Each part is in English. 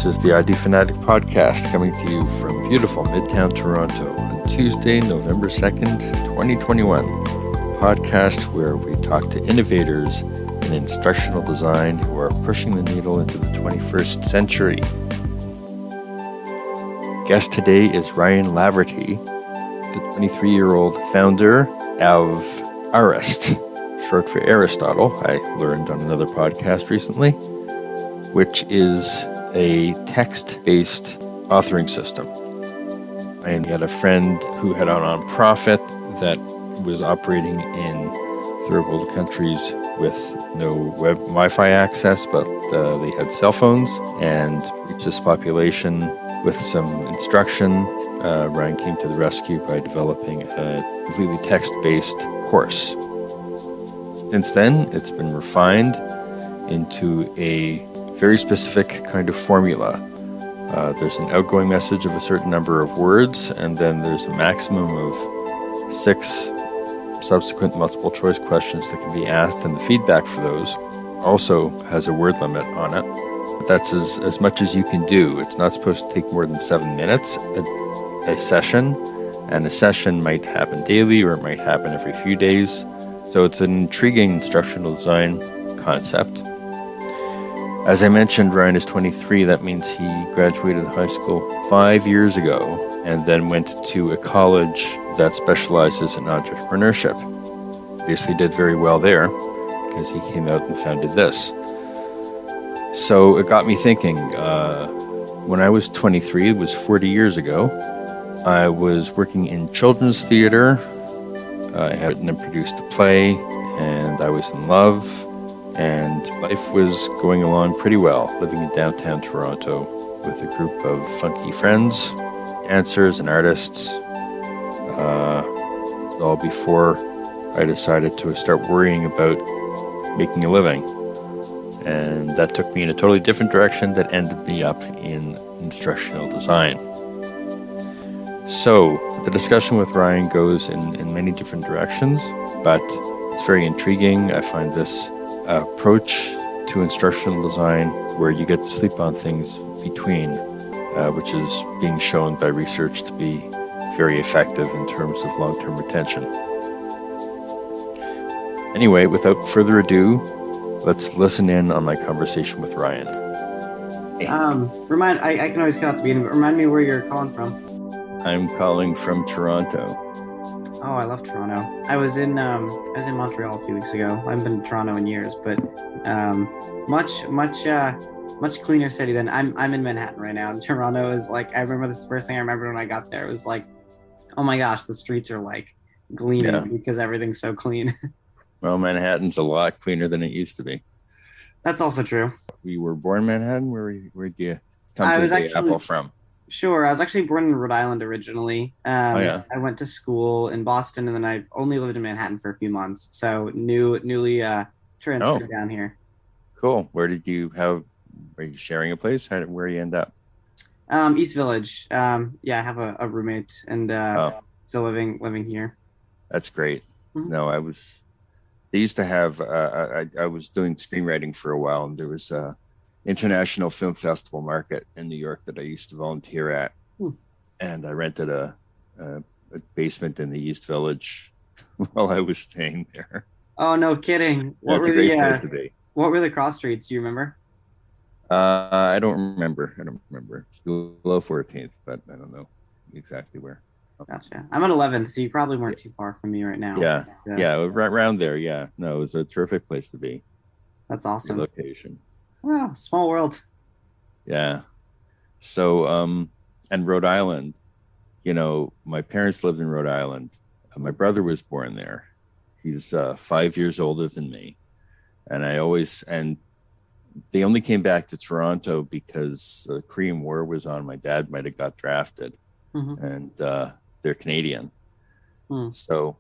This is the ID Fanatic Podcast coming to you from beautiful Midtown Toronto on Tuesday, November 2nd, 2021. A podcast where we talk to innovators in instructional design who are pushing the needle into the 21st century. Guest today is Ryan Laverty, the 23-year-old founder of Arist, short for Aristotle, I learned on another podcast recently, which is a text-based authoring system. I had a friend who had a nonprofit that was operating in third world countries with no Wi-Fi access, but they had cell phones and reached this population with some instruction. Ryan came to the rescue by developing a completely text-based course. Since then, it's been refined into a very specific kind of formula. There's an outgoing message of a certain number of words, and then there's a maximum of 6 subsequent multiple choice questions that can be asked, and the feedback for those also has a word limit on it. But that's as much as you can do. It's not supposed to take more than 7 minutes a session, and a session might happen daily or it might happen every few days. So it's an intriguing instructional design concept. As I mentioned, Ryan is 23. That means he graduated high school 5 years ago and then went to a college that specializes in entrepreneurship. Obviously did very well there because he came out and founded this. So it got me thinking, when I was 23, it was 40 years ago, I was working in children's theater. I had written and produced a play, and I was in love. And life was going along pretty well, living in downtown Toronto with a group of funky friends, dancers and artists, all before I decided to start worrying about making a living. And that took me in a totally different direction that ended me up in instructional design. So the discussion with Ryan goes in many different directions, but it's very intriguing. I find this approach to instructional design where you get to sleep on things between, which is being shown by research to be very effective in terms of long-term retention. Anyway, without further ado, let's listen in on my conversation with Ryan. I can always cut out the beginning, but remind me where you're calling from. I'm calling from Toronto. Oh, I love Toronto. I was in Montreal a few weeks ago. I haven't been to Toronto in years, but much cleaner city than I'm in Manhattan right now. And Toronto is like, I remember this first thing I remember when I got there. It was like, oh my gosh, the streets are like gleaming because everything's so clean. Well, Manhattan's a lot cleaner than it used to be. That's also true. You were born in Manhattan? Where did you come to the Apple from? Sure. I was actually born in Rhode Island originally. I went to school in Boston, and then I only lived in Manhattan for a few months. So newly transferred down here. Cool. Were you sharing a place? Where you end up? East Village. I have a roommate and still living here. That's great. Mm-hmm. No, they used to have, I was doing screenwriting for a while, and there was International Film Festival Market in New York that I used to volunteer at. And I rented a basement in the East Village while I was staying there. Oh, no kidding. That's a great place to be. What were the cross streets? Do you remember? I don't remember. It's below 14th, but I don't know exactly where. Gotcha. I'm at 11th, so you probably weren't too far from me right now. Yeah, right around there, yeah. No, it was a terrific place to be. That's awesome. Good location. Wow, small world. Yeah. So, and Rhode Island, my parents lived in Rhode Island. My brother was born there. He's 5 years older than me. And they only came back to Toronto because the Korean War was on. My dad might have got drafted, and they're Canadian. So,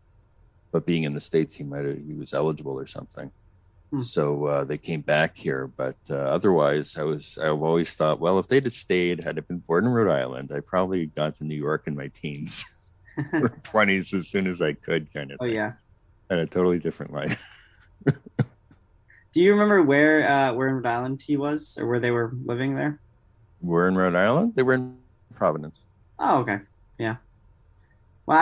but being in the States, he was eligible or something. So they came back here, but otherwise, I've always thought, well, if they'd have stayed, had I been born in Rhode Island, I probably got to New York in my teens or 20s as soon as I could, kind of. Oh, yeah. Had a totally different life. Do you remember where in Rhode Island he was, or where they were living there? were in Rhode Island? They were in Providence. Oh, okay. Yeah. Well,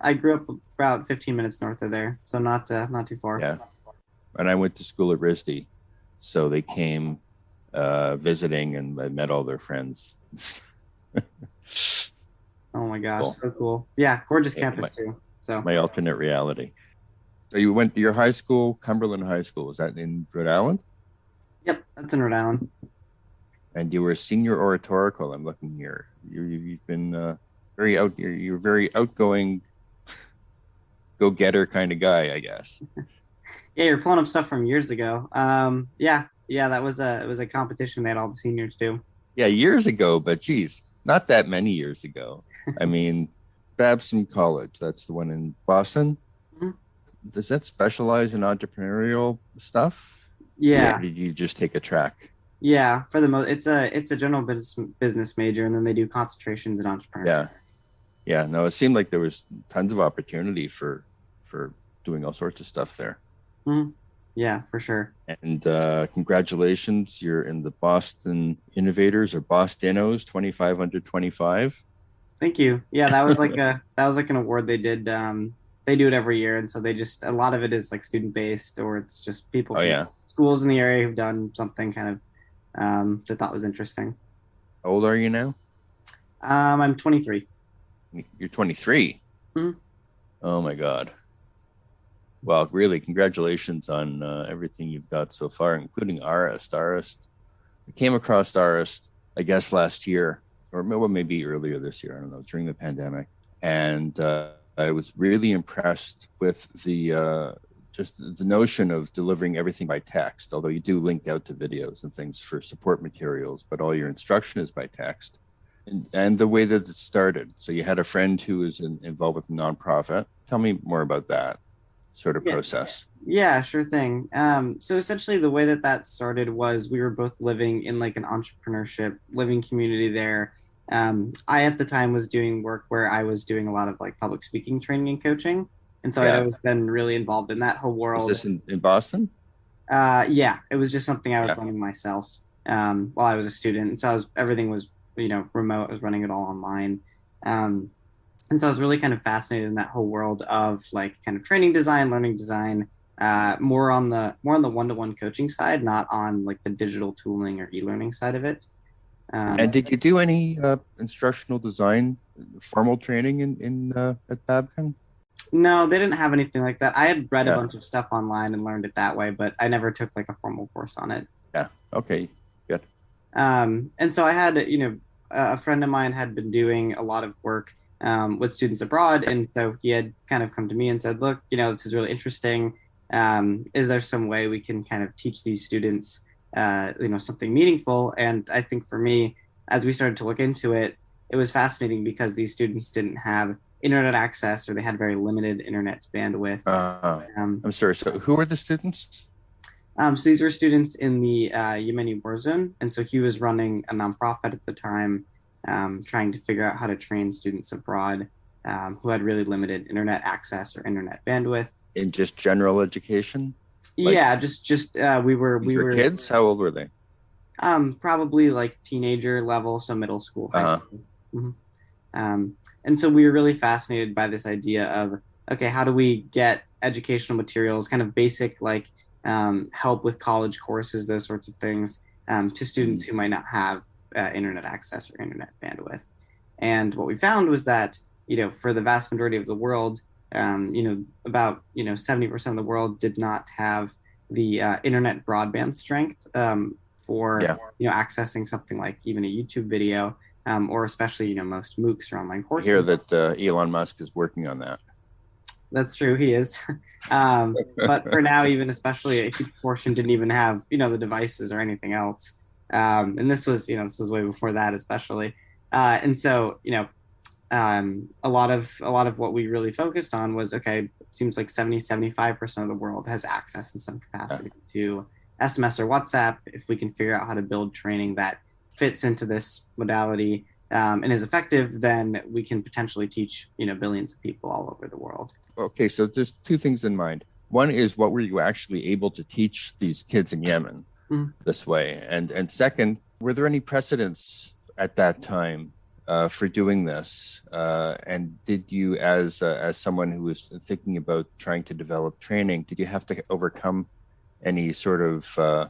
I grew up about 15 minutes north of there, so not too far. Yeah. And I went to school at RISD. So they came visiting, and I met all their friends. Oh my gosh, Cool. so cool. Yeah, gorgeous Yeah, campus too. So My alternate reality. So you went to your high school, Cumberland High School. Was that in Rhode Island? yep, that's in Rhode Island. And you were senior oratorical. I'm looking here. You've been very out. You're very outgoing, go-getter kind of guy, I guess. Yeah, you're pulling up stuff from years ago. Yeah, that was it was a competition they had all the seniors do. Yeah, years ago, but geez, not that many years ago. I mean, Babson College. That's the one in Boston. Mhm. Does that specialize in entrepreneurial stuff? Yeah. Or did you just take a track? Yeah, for the most, it's a general business major, and then they do concentrations in entrepreneurship. Yeah. Yeah. No, it seemed like there was tons of opportunity for doing all sorts of stuff there. Mhm. Yeah, for sure. And congratulations, you're in the Boston Innovators or Bostinos 25 under 25. Thank you. Yeah, that was like an award they did. They do it every year, and so a lot of it is like student based, or it's just people. Oh yeah. Schools in the area who've done something kind of that thought was interesting. How old are you now? I'm 23. You're 23. Mhm. Oh my God. Well, really, congratulations on everything you've got so far, including Arist. Arist, I came across Arist, I guess, last year, or maybe earlier this year. I don't know, during the pandemic, and I was really impressed with the just the notion of delivering everything by text. Although you do link out to videos and things for support materials, but all your instruction is by text. And the way that it started. So you had a friend who was involved with a nonprofit. Tell me more about that sort of process. Yeah, sure thing. So essentially the way that started was we were both living in like an entrepreneurship living community there. I at the time was doing work where I was doing a lot of like public speaking training and coaching. And so I'd always been really involved in that whole world. Was this in Boston? Yeah, it was just something I was running myself while I was a student. And so everything was, remote. I was running it all online. And so I was really kind of fascinated in that whole world of like kind of training design, learning design, more on the one-to-one coaching side, not on like the digital tooling or e-learning side of it. And did you do any instructional design formal training in at Babcon? No, they didn't have anything like that. I had read a bunch of stuff online and learned it that way, but I never took like a formal course on it. Yeah. Okay. Good. And so I had, a friend of mine had been doing a lot of work with students abroad. And so he had kind of come to me and said, look, this is really interesting. Is there some way we can kind of teach these students, something meaningful? And I think for me, as we started to look into it, it was fascinating because these students didn't have internet access, or they had very limited internet bandwidth. I'm sorry. So who are the students? So these were students in the Yemeni war zone. And so he was running a nonprofit at the time, trying to figure out how to train students abroad who had really limited internet access or internet bandwidth. In just general education? Yeah, just we were kids. How old were they? Probably like teenager level, so middle school, high school. Mm-hmm. And so we were really fascinated by this idea of, okay, how do we get educational materials, kind of basic like help with college courses, those sorts of things, to students who might not have internet access or internet bandwidth. And what we found was that, for the vast majority of the world, about 70% of the world did not have the internet broadband strength for accessing something like even a YouTube video, or especially most MOOCs or online courses. I hear that Elon Musk is working on that. That's true, he is. But for now, even especially a huge portion didn't even have the devices or anything else. And this was way before that, especially. And so a lot of what we really focused on was, okay, it seems like 75% of the world has access in some capacity to SMS or WhatsApp. If we can figure out how to build training that fits into this modality and is effective, then we can potentially teach billions of people all over the world. Okay, so there's two things in mind. One is, what were you actually able to teach these kids in Yemen this way? And second, Were there any precedents at that time for doing this? And did you, as someone who was thinking about trying to develop training, did you have to overcome any sort of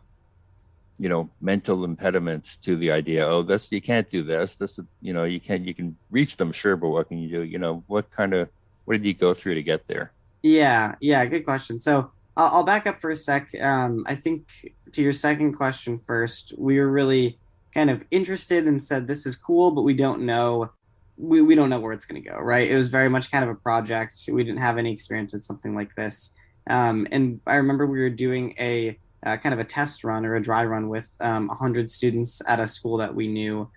mental impediments to the idea? Oh, this, you can't do this. This, you can reach them, sure, but what can you do? What did you go through to get there? Yeah, good question. So I'll back up for a sec. I think to your second question first, we were really kind of interested and said, this is cool, but we don't know. We don't know where it's going to go, right? It was very much kind of a project. We didn't have any experience with something like this. And I remember we were doing a kind of a test run or a dry run with 100 students at a school that we knew,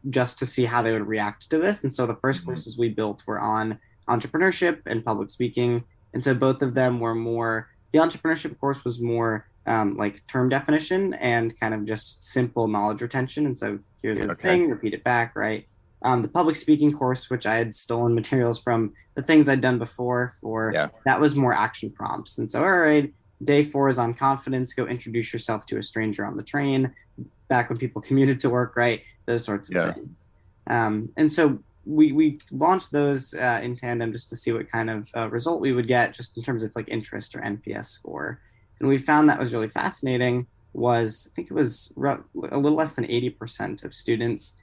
just to see how they would react to this. And so the first courses we built were on entrepreneurship and public speaking. And so both of them were more, the entrepreneurship course was more like term definition and kind of just simple knowledge retention. And so here's this thing, repeat it back, right? The public speaking course, which I had stolen materials from the things I'd done before that was more action prompts. And so, all right, day 4 is on confidence. Go introduce yourself to a stranger on the train, back when people commuted to work, right? Those sorts of things. And so we launched those in tandem just to see what kind of result we would get just in terms of like interest or NPS score. And we found that was really fascinating was, I think it was a little less than 80% of students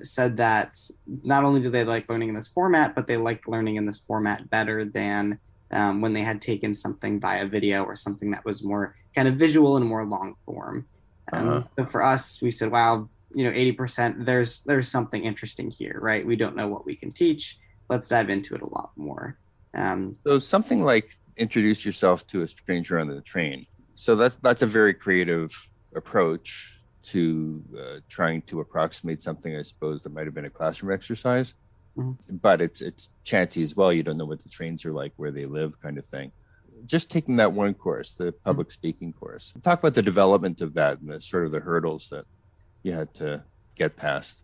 said that not only do they like learning in this format, but they liked learning in this format better than when they had taken something via video or something that was more kind of visual and more long form. So for us, we said, wow, 80%, there's something interesting here, right? We don't know what we can teach. Let's dive into it a lot more. So something like introduce yourself to a stranger on the train. So that's a very creative approach to trying to approximate something, I suppose, that might have been a classroom exercise. But it's chancy as well. You don't know what the trains are like, where they live, kind of thing. Just taking that one course, the public speaking course, talk about the development of that and the sort of the hurdles that you had to get past.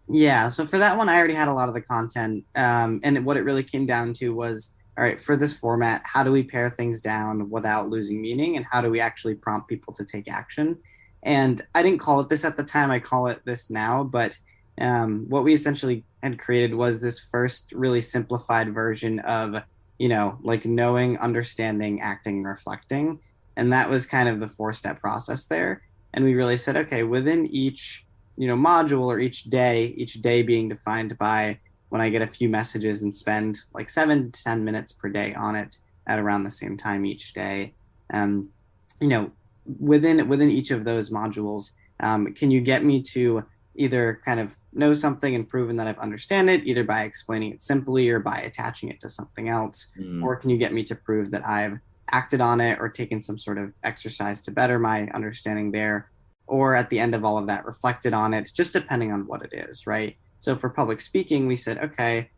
Yeah, so for that one, I already had a lot of the content. And what it really came down to was, all right, for this format, how do we pare things down without losing meaning? And how do we actually prompt people to take action? And I didn't call it this at the time. I call it this now. But what we essentially had created was this first really simplified version of, like knowing, understanding, acting, and reflecting. And that was kind of the 4-step process there. And we really said, okay, within each, module or each day being defined by when I get a few messages and spend like 7 to 10 minutes per day on it at around the same time each day. Within each of those modules, can you get me to either kind of know something and proven that I've understand it, either by explaining it simply or by attaching it to something else, or can you get me to prove that I've acted on it or taken some sort of exercise to better my understanding there, or at the end of all of that, reflected on it, just depending on what it is, right? So for public speaking, we said, okay,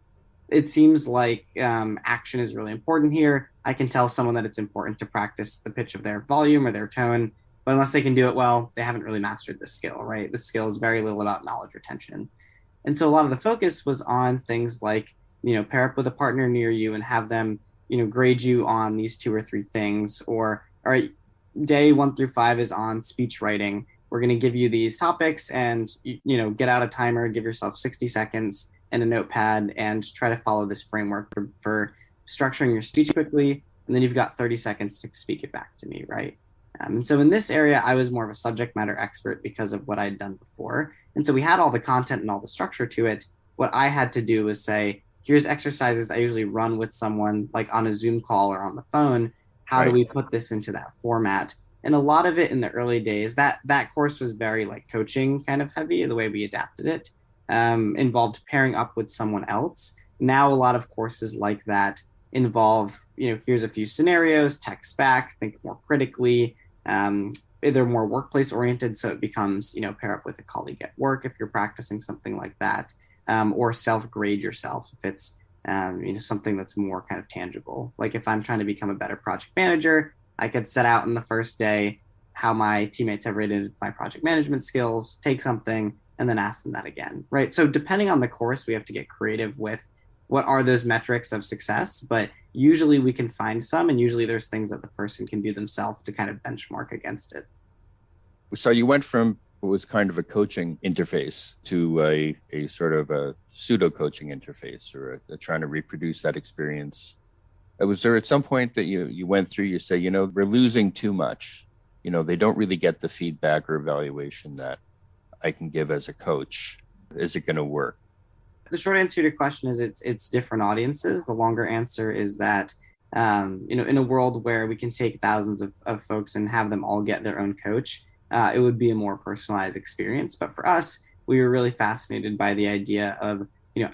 it seems like action is really important here. I can tell someone that it's important to practice the pitch of their volume or their tone, but unless they can do it well, they haven't really mastered the skill, right? The skill is very little about knowledge retention. And so a lot of the focus was on things like, pair up with a partner near you and have them, grade you on these 2 or 3 things, or, all right, day 1 through 5 is on speech writing. We're going to give you these topics and, get out a timer, give yourself 60 seconds and a notepad and try to follow this framework for structuring your speech quickly. And then you've got 30 seconds to speak it back to me, right? And so in this area, I was more of a subject matter expert because of what I'd done before. And so we had all the content and all the structure to it. What I had to do was say, here's exercises I usually run with someone like on a Zoom call or on the phone. How do we put this into that format? And a lot of it in the early days, that course was very like coaching kind of heavy, the way we adapted it, involved pairing up with someone else. Now, a lot of courses like that involve, here's a few scenarios, text back, think more critically. They're more workplace oriented. So it becomes, pair up with a colleague at work if you're practicing something like that, or self-grade yourself if it's, something that's more kind of tangible. Like if I'm trying to become a better project manager, I could set out in the first day how my teammates have rated my project management skills, take something, and then ask them that again, right? So depending on the course, we have to get creative with what are those metrics of success, but usually we can find some, and usually there's things that the person can do themselves to kind of benchmark against it. So you went from what was kind of a coaching interface to a sort of a pseudo coaching interface, or trying to reproduce that experience. Was there at some point that you went through, you say, we're losing too much, they don't really get the feedback or evaluation that I can give as a coach. Is it going to work? The short answer to your question is it's different audiences. The longer answer is that, in a world where we can take thousands of folks and have them all get their own coach, it would be a more personalized experience. But for us, we were really fascinated by the idea of,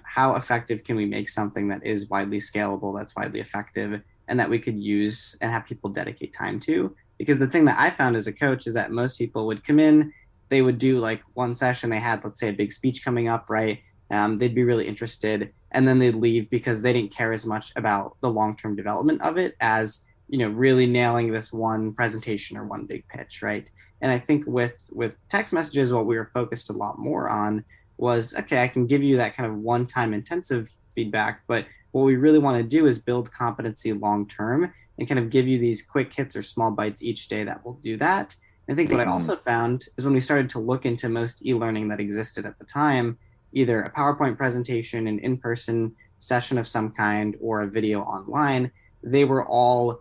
how effective can we make something that is widely scalable, that's widely effective, and that we could use and have people dedicate time to. Because the thing that I found as a coach is that most people would come in, they would do like one session, they had, let's say, a big speech coming up, right? They'd be really interested, and then they'd leave because they didn't care as much about the long-term development of it as, really nailing this one presentation or one big pitch, right? And I think with text messages, what we were focused a lot more on was, okay, I can give you that kind of one-time intensive feedback, but what we really want to do is build competency long-term and kind of give you these quick hits or small bites each day that will do that. I think what I also found is when we started to look into most e-learning that existed at the time, either a PowerPoint presentation, an in-person session of some kind, or a video online, they were all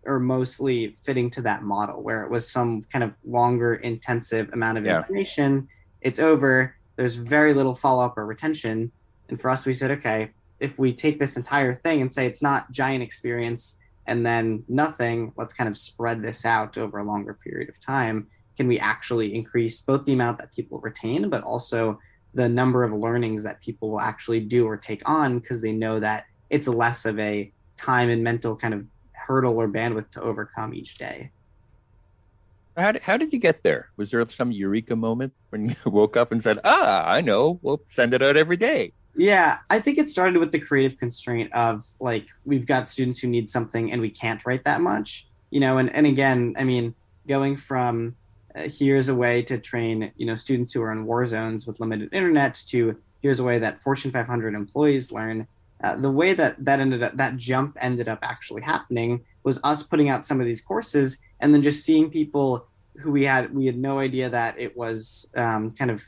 or mostly fitting to that model where it was some kind of longer, intensive amount of information. It's over. There's very little follow-up or retention. And for us, we said, okay, if we take this entire thing and say it's not giant experience and then nothing, let's kind of spread this out over a longer period of time. Can we actually increase both the amount that people retain, but also the number of learnings that people will actually do or take on, because they know that it's less of a time and mental kind of hurdle or bandwidth to overcome each day. How did you get there? Was there some eureka moment when you woke up and said, I know, we'll send it out every day? Yeah, I think it started with the creative constraint of like, we've got students who need something and we can't write that much, and again, I mean, going from here's a way to train, students who are in war zones with limited internet to here's a way that Fortune 500 employees learn. The way that jump ended up actually happening was us putting out some of these courses and then just seeing people who we had no idea that it was kind of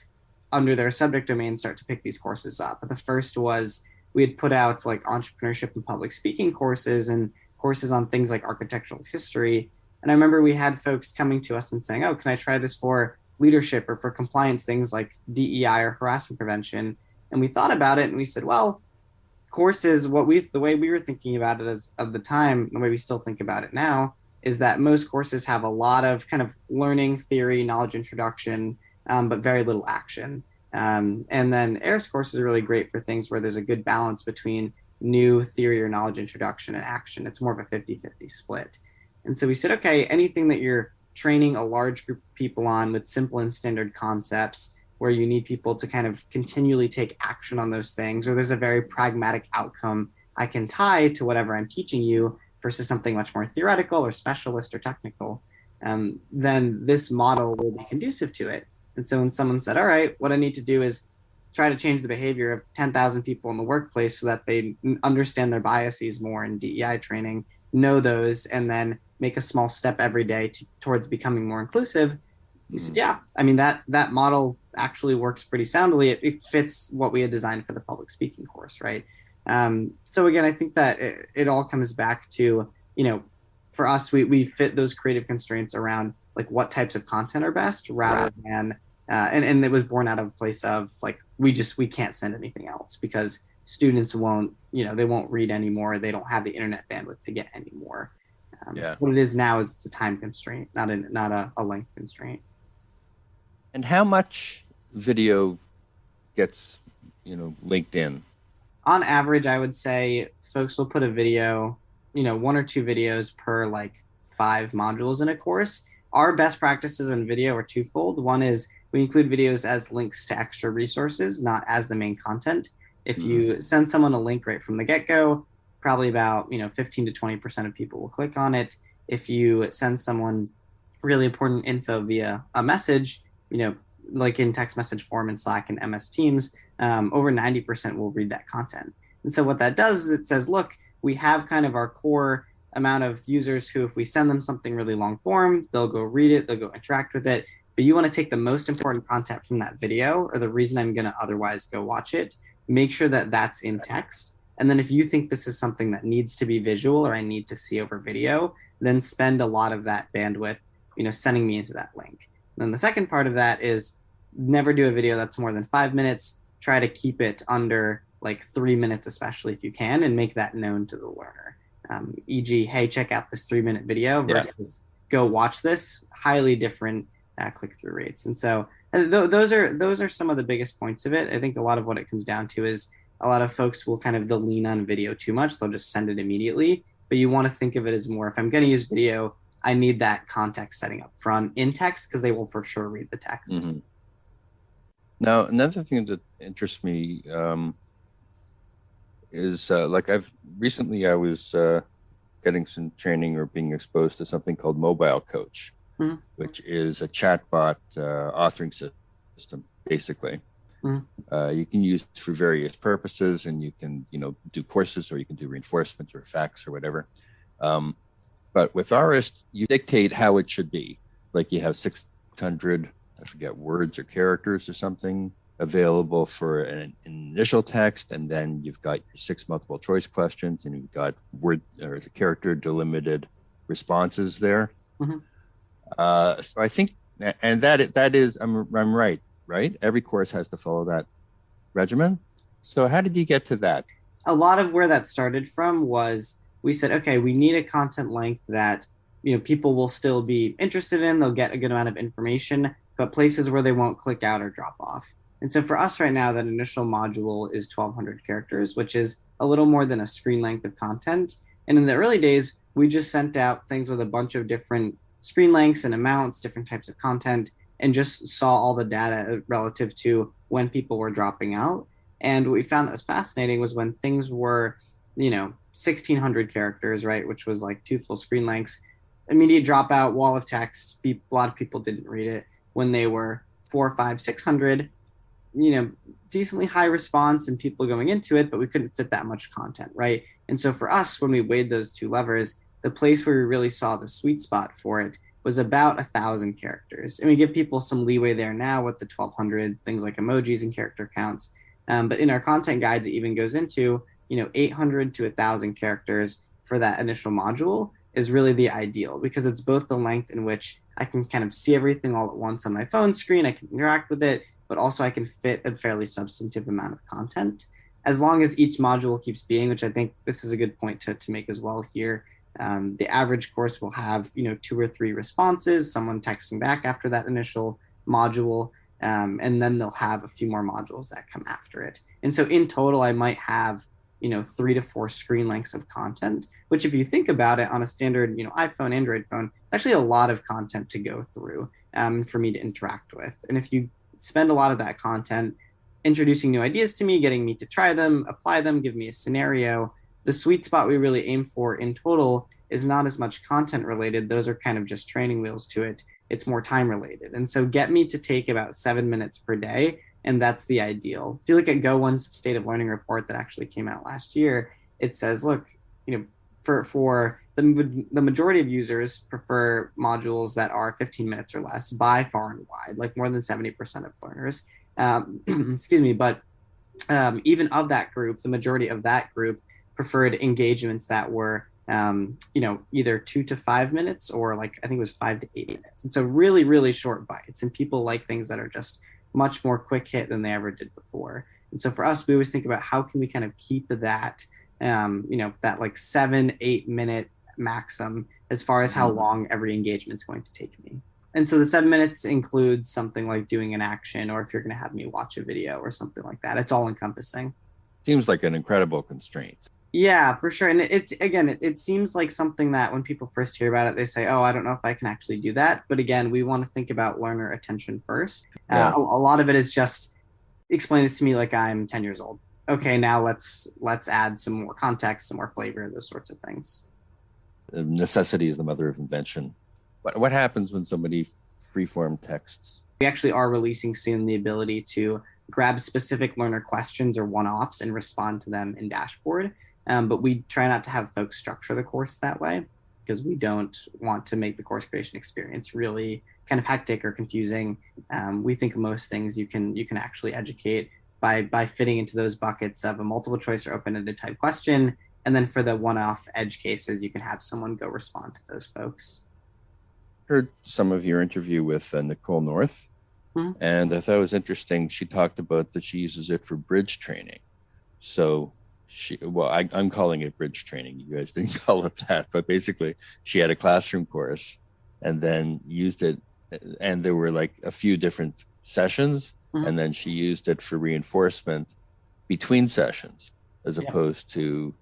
under their subject domain start to pick these courses up. But the first was we had put out like entrepreneurship and public speaking courses and courses on things like architectural history. And I remember we had folks coming to us and saying, oh, can I try this for leadership or for compliance, things like DEI or harassment prevention? And we thought about it and we said, well, courses, the way we were thinking about it as of the time, the way we still think about it now, is that most courses have a lot of kind of learning theory, knowledge introduction, but very little action. And then Arist courses are really great for things where there's a good balance between new theory or knowledge introduction and action. It's more of a 50-50 split. And so we said, okay, anything that you're training a large group of people on with simple and standard concepts, where you need people to kind of continually take action on those things, or there's a very pragmatic outcome I can tie to whatever I'm teaching you versus something much more theoretical or specialist or technical, then this model will be conducive to it. And so when someone said, all right, what I need to do is try to change the behavior of 10,000 people in the workplace so that they understand their biases more in DEI training, know those, and then make a small step every day towards becoming more inclusive. You said, yeah, I mean, that model actually works pretty soundly. It fits what we had designed for the public speaking course, right? So again, I think that it all comes back to, for us, we fit those creative constraints around like what types of content are best rather than, and it was born out of a place of like, we can't send anything else because students won't, they won't read anymore. They don't have the internet bandwidth to get any more. What it is now is it's a time constraint, not a length constraint. And how much video gets, linked in? On average, I would say folks will put a video, 1 or 2 videos per like 5 modules in a course. Our best practices in video are twofold. One is we include videos as links to extra resources, not as the main content. If you send someone a link right from the get-go, probably about 15 to 20% of people will click on it. If you send someone really important info via a message, like in text message form in Slack and MS Teams, over 90% will read that content. And so what that does is it says, look, we have kind of our core amount of users who, if we send them something really long form, they'll go read it, they'll go interact with it. but you want to take the most important content from that video, or the reason I'm going to otherwise go watch it, make sure that that's in text. And then if you think this is something that needs to be visual or I need to see over video, then spend a lot of that bandwidth, sending me into that link. And then the second part of that is never do a video that's more than 5 minutes. Try to keep it under like 3 minutes, especially if you can, and make that known to the learner. E.g., hey, check out this 3-minute video versus go watch this. Highly different click-through rates. And so those are some of the biggest points of it. I think a lot of what it comes down to is a lot of folks will kind of lean on video too much. They'll just send it immediately. But you want to think of it as more, if I'm going to use video, I need that context setting up front in text, because they will for sure read the text. Mm-hmm. Now, another thing that interests me is I was getting some training or being exposed to something called Mobile Coach, which is a chatbot authoring system, basically. You can use it for various purposes, and you can, do courses, or you can do reinforcement or facts or whatever. But with Arist, you dictate how it should be. Like you have 600, I forget, words or characters or something available for an initial text, and then you've got your 6 multiple choice questions, and you've got word or the character delimited responses there. So I think, and that is, I'm right? Every course has to follow that regimen. So how did you get to that? A lot of where that started from was, we said, okay, we need a content length that, people will still be interested in. They'll get a good amount of information, but places where they won't click out or drop off. And so for us right now, that initial module is 1,200 characters, which is a little more than a screen length of content. And in the early days, we just sent out things with a bunch of different screen lengths and amounts, different types of content, and just saw all the data relative to when people were dropping out. And what we found that was fascinating was when things were, 1,600 characters, right, which was like 2 full screen lengths, immediate dropout, wall of text, a lot of people didn't read it. When they were 400, 500, 600, decently high response and people going into it, but we couldn't fit that much content, right? And so for us, when we weighed those two levers, the place where we really saw the sweet spot for it was about 1,000 characters. And we give people some leeway there now with the 1,200, things like emojis and character counts. But in our content guides, it even goes into, 800 to 1,000 characters for that initial module is really the ideal, because it's both the length in which I can kind of see everything all at once on my phone screen, I can interact with it, but also I can fit a fairly substantive amount of content. As long as each module keeps being, which I think this is a good point to make as well here, the average course will have, 2 or 3 responses, someone texting back after that initial module, and then they'll have a few more modules that come after it. And so in total, I might have, 3 to 4 screen lengths of content, which if you think about it on a standard, iPhone, Android phone, it's actually a lot of content to go through for me to interact with. And if you spend a lot of that content introducing new ideas to me, getting me to try them, apply them, give me a scenario, the sweet spot we really aim for in total is not as much content related. Those are kind of just training wheels to it. It's more time related. And so get me to take about 7 minutes per day, and that's the ideal. If you look at Go1's State of Learning report that actually came out last year, it says, look, for the majority of users prefer modules that are 15 minutes or less by far and wide, like more than 70% of learners. Excuse me, but even of that group, the majority of that group preferred engagements that were, either 2 to 5 minutes or I think it was 5 to 8 minutes. And so really, really short bites. And people like things that are just much more quick hit than they ever did before. And so for us, we always think about how can we kind of keep that, that 7-8 minute maximum as far as how long every engagement is going to take me. And so the 7 minutes includes something like doing an action, or if you're going to have me watch a video or something like that. It's all encompassing. Seems like an incredible constraint. Yeah, for sure. And it seems like something that when people first hear about it, they say, oh, I don't know if I can actually do that. But again, we want to think about learner attention first. Yeah. A lot of it is just explain this to me like I'm 10 years old. Okay, now let's add some more context, some more flavor, those sorts of things. Necessity is the mother of invention. What happens when somebody freeform texts? We actually are releasing soon the ability to grab specific learner questions or one-offs and respond to them in Dashboard. But we try not to have folks structure the course that way, because we don't want to make the course creation experience really kind of hectic or confusing, we think most things you can actually educate by fitting into those buckets of a multiple choice or open-ended type question. And then for the one-off edge cases, you can have someone go respond to those folks. Heard some of your interview with Nicole North, and I thought it was interesting. She talked about that she uses it for bridge training. So I'm calling it bridge training. You guys didn't call it that, but basically she had a classroom course and then used it, and there were like a few different sessions, and then she used it for reinforcement between sessions, as opposed to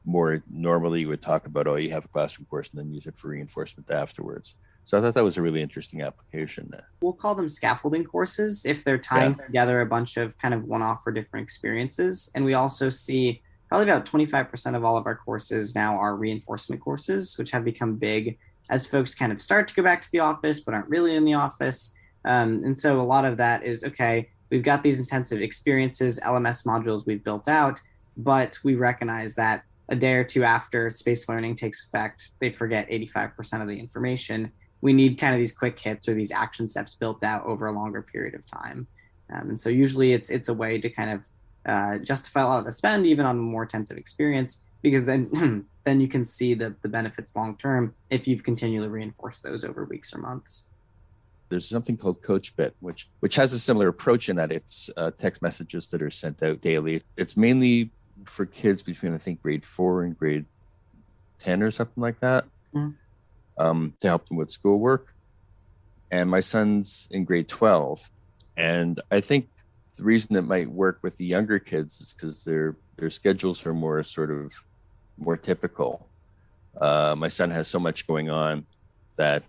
more normally you would talk about, you have a classroom course and then use it for reinforcement afterwards. So I thought that was a really interesting application there. We'll call them scaffolding courses if they're tying together a bunch of kind of one-off or different experiences. And we also see probably about 25% of all of our courses now are reinforcement courses, which have become big as folks kind of start to go back to the office but aren't really in the office. And so a lot of that is, okay, we've got these intensive experiences, LMS modules we've built out, but we recognize that a day or two after space learning takes effect, they forget 85% of the information. We need kind of these quick hits or these action steps built out over a longer period of time. And so usually it's a way to kind of justify a lot of the spend, even on a more intensive experience, because then you can see the benefits long term if you've continually reinforced those over weeks or months. There's something called CoachBit, which has a similar approach in that it's text messages that are sent out daily. It's mainly for kids between, I think, grade 4 and grade 10 or something like that, to help them with schoolwork. And my son's in grade 12. And I think the reason it might work with the younger kids is because their schedules are more typical. My son has so much going on that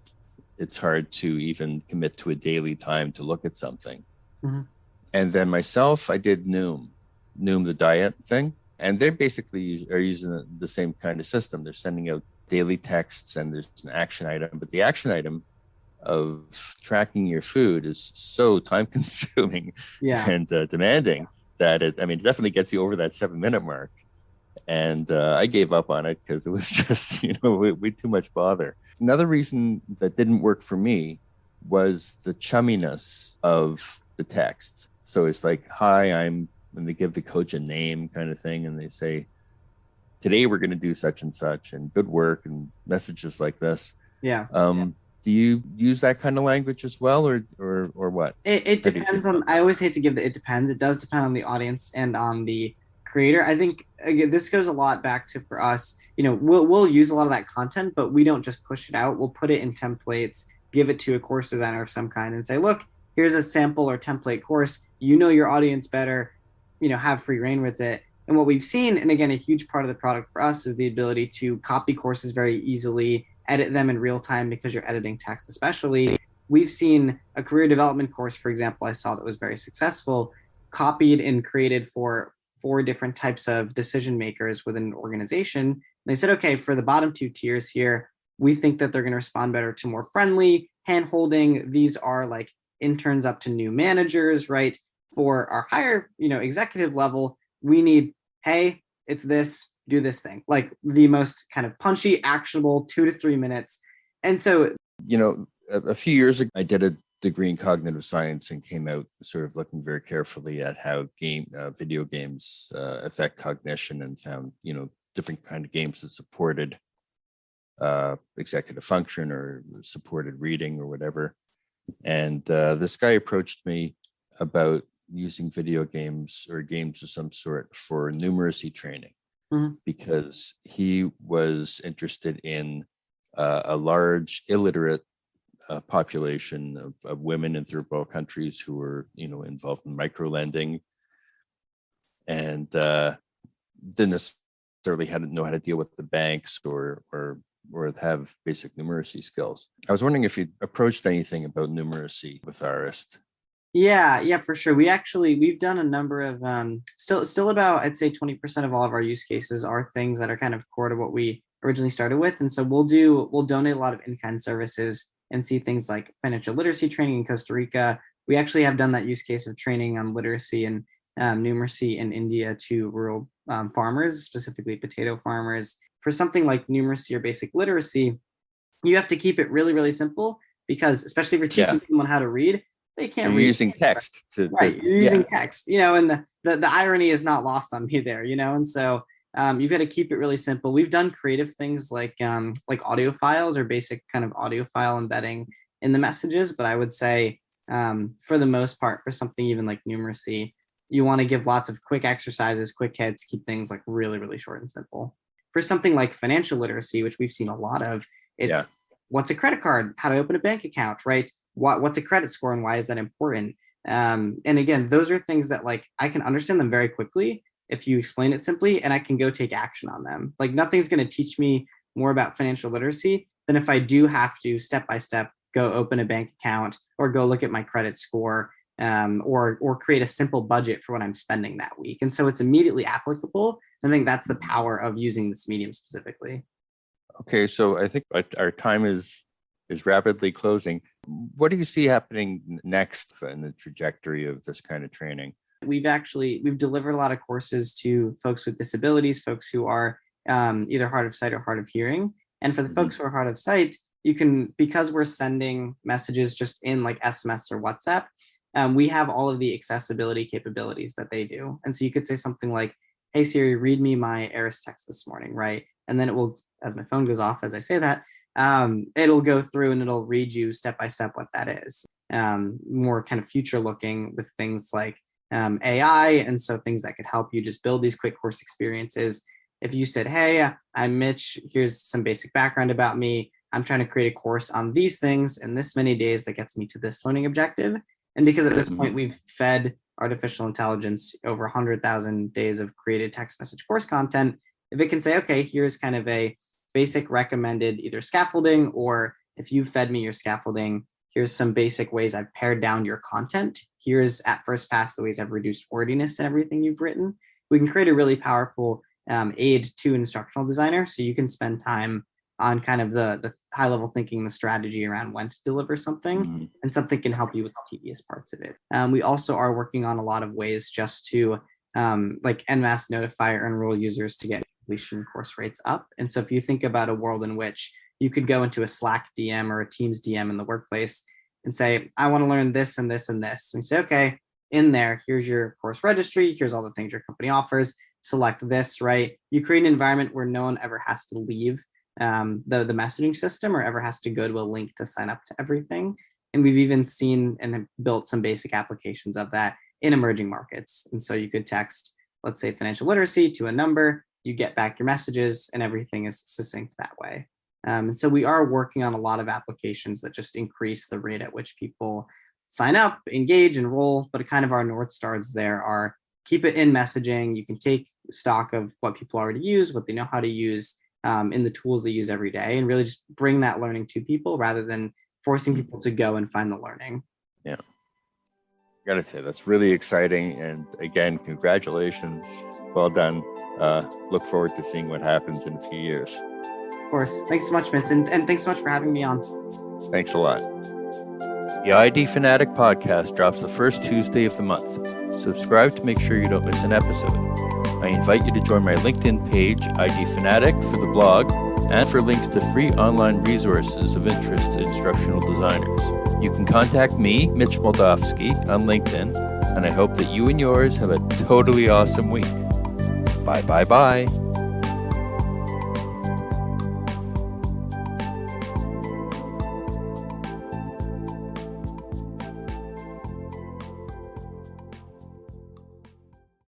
it's hard to even commit to a daily time to look at something. And then myself, I did Noom, the diet thing. And they basically are using the same kind of system. They're sending out daily texts and there's an action item, but the action item of tracking your food is so time consuming and demanding that it definitely gets you over that 7-minute mark. And I gave up on it because it was just, way too much bother. Another reason that didn't work for me was the chumminess of the text. So it's like, hi, and they give the coach a name kind of thing. And they say, today we're going to do such and such and good work and messages like this. Do you use that kind of language as well or what? It depends on, I always hate to give it depends. It does depend on the audience and on the creator. I think, again, this goes a lot back to, for us, we'll use a lot of that content, but we don't just push it out. We'll put it in templates, give it to a course designer of some kind and say, look, here's a sample or template course. Your audience better, have free reign with it. And what we've seen, and again, a huge part of the product for us is the ability to copy courses very easily, edit them in real time because you're editing text especially. We've seen a career development course, for example, I saw that was very successful, copied and created for 4 different types of decision makers within an organization. And they said, okay, for the bottom 2 tiers here, we think that they're going to respond better to more friendly hand-holding. These are like interns up to new managers, right? For our higher, executive level, we need, hey, it's this, do this thing, like the most kind of punchy, actionable 2 to 3 minutes. And so, a few years ago, I did a degree in cognitive science and came out sort of looking very carefully at how video games affect cognition, and found, different kind of games that supported executive function or supported reading or whatever. And this guy approached me about using video games or games of some sort for numeracy training, because he was interested in a large illiterate population of women in third world countries who were, involved in micro lending, and didn't necessarily know how to deal with the banks or have basic numeracy skills. I was wondering if you approached anything about numeracy with Arist. Yeah, for sure. We've done a number of still about, I'd say 20% of all of our use cases are things that are kind of core to what we originally started with. And so we'll donate a lot of in-kind services and see things like financial literacy training in Costa Rica. We actually have done that use case of training on literacy and numeracy in India to rural farmers, specifically potato farmers. For something like numeracy or basic literacy, you have to keep it really, really simple because especially if you're teaching someone how to read, they can't read. You're using text you're using text, and the irony is not lost on me there, and so you've got to keep it really simple. We've done creative things like audio files or basic kind of audio file embedding in the messages, but I would say for the most part, for something even like numeracy, you want to give lots of quick exercises, quick hits, keep things like really, really short and simple. For something like financial literacy, which we've seen a lot of, it's what's a credit card, how to open a bank account, right? What's a credit score and why is that important? And again, those are things that like I can understand them very quickly if you explain it simply, and I can go take action on them. Like nothing's going to teach me more about financial literacy than if I do have to step by step go open a bank account or go look at my credit score or create a simple budget for what I'm spending that week. And so it's immediately applicable. I think that's the power of using this medium specifically. Okay, so I think our time is rapidly closing. What do you see happening next in the trajectory of this kind of training? We've delivered a lot of courses to folks with disabilities, folks who are either hard of sight or hard of hearing. And for the folks who are hard of sight, you can, because we're sending messages just in like SMS or WhatsApp, we have all of the accessibility capabilities that they do. And so you could say something like, hey Siri, read me my Arist text this morning, right? And then it will, as my phone goes off as I say that, it'll go through and it'll read you step by step what that is. More kind of future looking with things like AI, and so things that could help you just build these quick course experiences. If you said, hey, I'm Mitch, here's some basic background about me, I'm trying to create a course on these things in this many days that gets me to this learning objective. And because at this point we've fed artificial intelligence over 100,000 days of created text message course content, if it can say, okay, here's kind of a basic recommended either scaffolding, or if you fed me your scaffolding, here's some basic ways I've pared down your content. Here's at first pass the ways I've reduced wordiness in everything you've written. We can create a really powerful aid to an instructional designer. So you can spend time on kind of the high level thinking, the strategy around when to deliver something, and something can help you with the tedious parts of it. We also are working on a lot of ways just to like en masse notify or enroll users to get completion course rates up. And so if you think about a world in which you could go into a Slack DM or a Teams DM in the workplace and say, I want to learn this and this and this. And you say, okay, in there, here's your course registry. Here's all the things your company offers. Select this, right? You create an environment where no one ever has to leave the messaging system or ever has to go to a link to sign up to everything. And we've even seen and have built some basic applications of that in emerging markets. And so you could text, let's say, financial literacy to a number, you get back your messages, and everything is succinct that way. And so we are working on a lot of applications that just increase the rate at which people sign up, engage, enroll. But kind of our North Stars there are keep it in messaging. You can take stock of what people already use, what they know how to use in the tools they use every day, and really just bring that learning to people rather than forcing people to go and find the learning. Yeah. I gotta say, that's really exciting. And again, congratulations. Well done. Look forward to seeing what happens in a few years. Of course. Thanks so much, Mitch. And thanks so much for having me on. Thanks a lot. The ID Fanatic Podcast drops the first Tuesday of the month. Subscribe to make sure you don't miss an episode. I invite you to join my LinkedIn page, ID Fanatic, for the blog, and for links to free online resources of interest to instructional designers. You can contact me, Mitch Moldovsky, on LinkedIn, and I hope that you and yours have a totally awesome week. Bye.